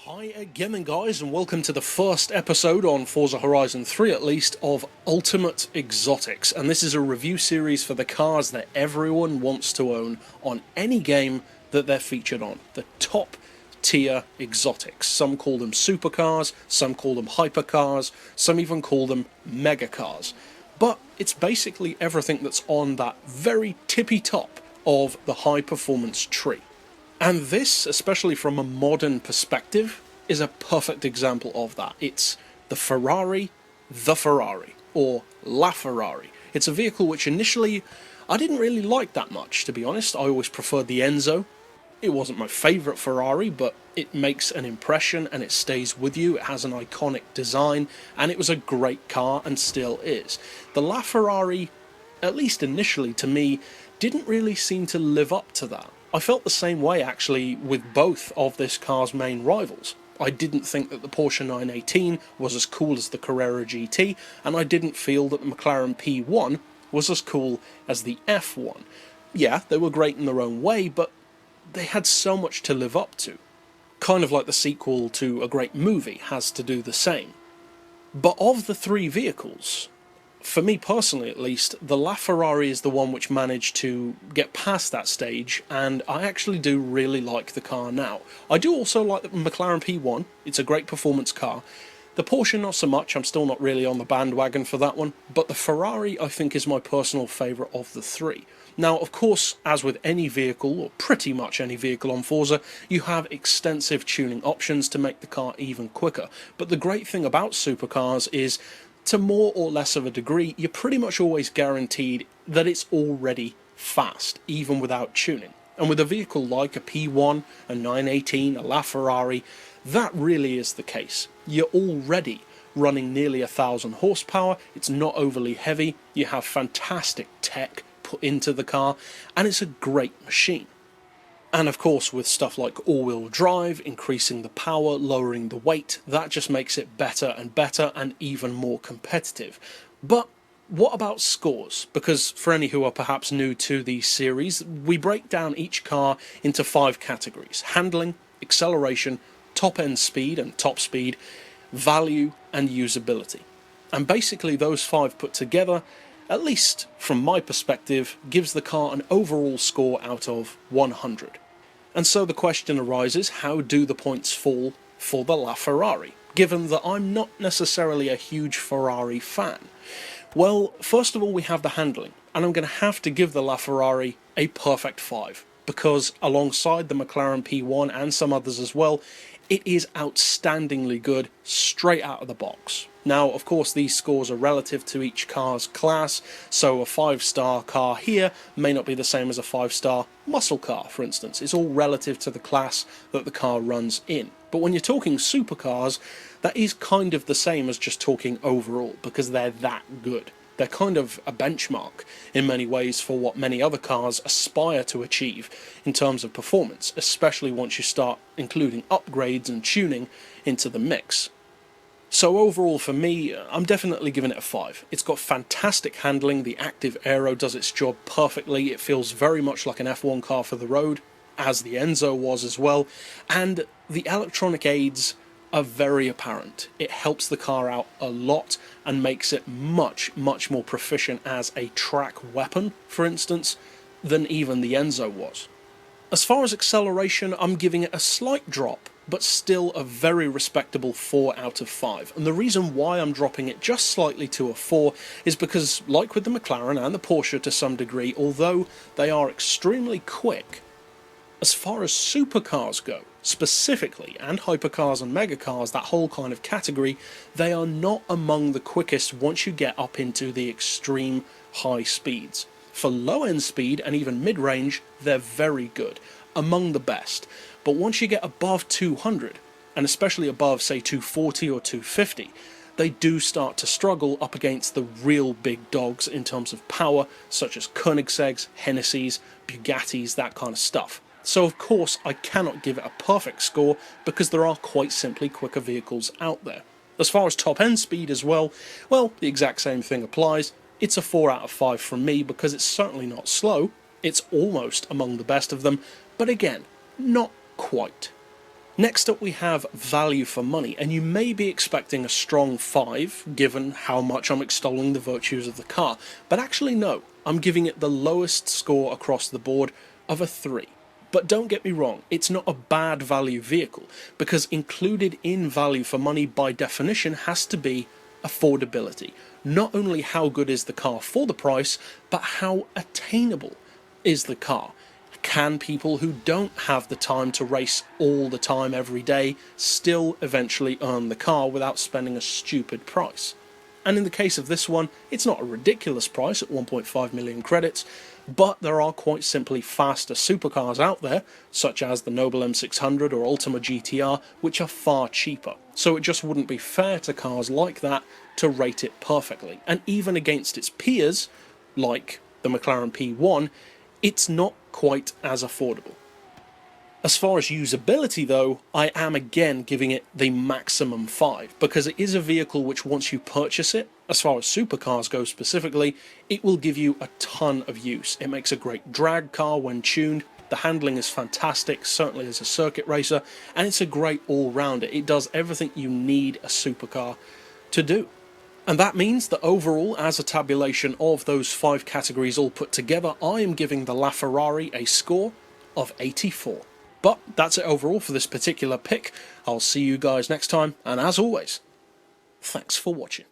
Hi again then guys, and welcome to the first episode on Forza Horizon 3 at least of Ultimate Exotics, and this is a review series for the cars that everyone wants to own on any game that they're featured on, the top tier exotics. Some call them supercars, some call them hypercars, some even call them megacars, but it's basically everything that's on that very tippy top of the high performance tree. And this, especially from a modern perspective, is a perfect example of that. It's the Ferrari, or LaFerrari. It's a vehicle which initially I didn't really like that much, to be honest. I always preferred the Enzo. It wasn't my favourite Ferrari, but it makes an impression and it stays with you. It has an iconic design, and it was a great car and still is. The LaFerrari, at least initially to me, didn't really seem to live up to that. I felt the same way actually with both of this car's main rivals. I didn't think that the Porsche 918 was as cool as the Carrera GT, and I didn't feel that the McLaren P1 was as cool as the F1. Yeah, they were great in their own way, but they had so much to live up to. Kind of like the sequel to a great movie has to do the same. But of the three vehicles, for me personally at least, the LaFerrari is the one which managed to get past that stage, and I actually do really like the car now. I do also like the McLaren P1, it's a great performance car. The Porsche not so much, I'm still not really on the bandwagon for that one, but the Ferrari I think is my personal favourite of the three. Now of course, as with any vehicle, or pretty much any vehicle on Forza, you have extensive tuning options to make the car even quicker, but the great thing about supercars is, to more or less of a degree, you're pretty much always guaranteed that it's already fast, even without tuning. And with a vehicle like a P1, a 918, a LaFerrari, that really is the case. You're already running nearly 1,000 horsepower, it's not overly heavy, you have fantastic tech put into the car, and it's a great machine. And of course with stuff like all-wheel drive, increasing the power, lowering the weight, that just makes it better and better and even more competitive. But what about scores? Because for any who are perhaps new to the series, we break down each car into 5 categories: handling, acceleration, top-end speed and top speed, value and usability. And basically those 5 put together, at least from my perspective, gives the car an overall score out of 100. And so the question arises, how do the points fall for the LaFerrari, given that I'm not necessarily a huge Ferrari fan? Well, first of all we have the handling, and I'm going to have to give the LaFerrari a perfect 5, because alongside the McLaren P1 and some others as well, it is outstandingly good straight out of the box. Now, of course, these scores are relative to each car's class, so a 5-star car here may not be the same as a 5-star muscle car, for instance. It's all relative to the class that the car runs in. But when you're talking supercars, that is kind of the same as just talking overall, because they're that good. They're kind of a benchmark in many ways for what many other cars aspire to achieve in terms of performance, especially once you start including upgrades and tuning into the mix. So overall for me, I'm definitely giving it a 5. It's got fantastic handling, the active aero does its job perfectly, it feels very much like an F1 car for the road, as the Enzo was as well, and the electronic aids are very apparent. It helps the car out a lot and makes it much more proficient as a track weapon, for instance, than even the Enzo was. As far as acceleration, I'm giving it a slight drop, but still a very respectable 4 out of 5. And the reason why I'm dropping it just slightly to a 4 is because, like with the McLaren and the Porsche to some degree, although they are extremely quick, as far as supercars go, specifically, and hypercars and megacars, that whole kind of category, they are not among the quickest once you get up into the extreme high speeds. For low-end speed and even mid-range, they're very good, among the best. But once you get above 200, and especially above, say, 240 or 250, they do start to struggle up against the real big dogs in terms of power, such as Koenigsegg's, Hennessy's, Bugattis, that kind of stuff. So of course I cannot give it a perfect score because there are quite simply quicker vehicles out there. As far as top end speed as well, the exact same thing applies. It's a 4 out of 5 from me because it's certainly not slow, it's almost among the best of them, but again, not quite. Next up we have value for money, and you may be expecting a strong 5 given how much I'm extolling the virtues of the car, but actually no, I'm giving it the lowest score across the board of a 3. But don't get me wrong, it's not a bad value vehicle, because included in value for money by definition has to be affordability. Not only how good is the car for the price, but how attainable is the car. Can people who don't have the time to race all the time every day still eventually earn the car without spending a stupid price? And in the case of this one, it's not a ridiculous price at 1.5 million credits, but there are quite simply faster supercars out there, such as the Noble M600 or Ultima GTR, which are far cheaper. So it just wouldn't be fair to cars like that to rate it perfectly. And even against its peers, like the McLaren P1, it's not quite as affordable. As far as usability though, I am again giving it the maximum 5, because it is a vehicle which once you purchase it, as far as supercars go specifically, it will give you a ton of use. It makes a great drag car when tuned, the handling is fantastic, certainly as a circuit racer, and it's a great all-rounder. It does everything you need a supercar to do. And that means that overall, as a tabulation of those 5 categories all put together, I am giving the LaFerrari a score of 84. But that's it overall for this particular pick. I'll see you guys next time, and as always, thanks for watching.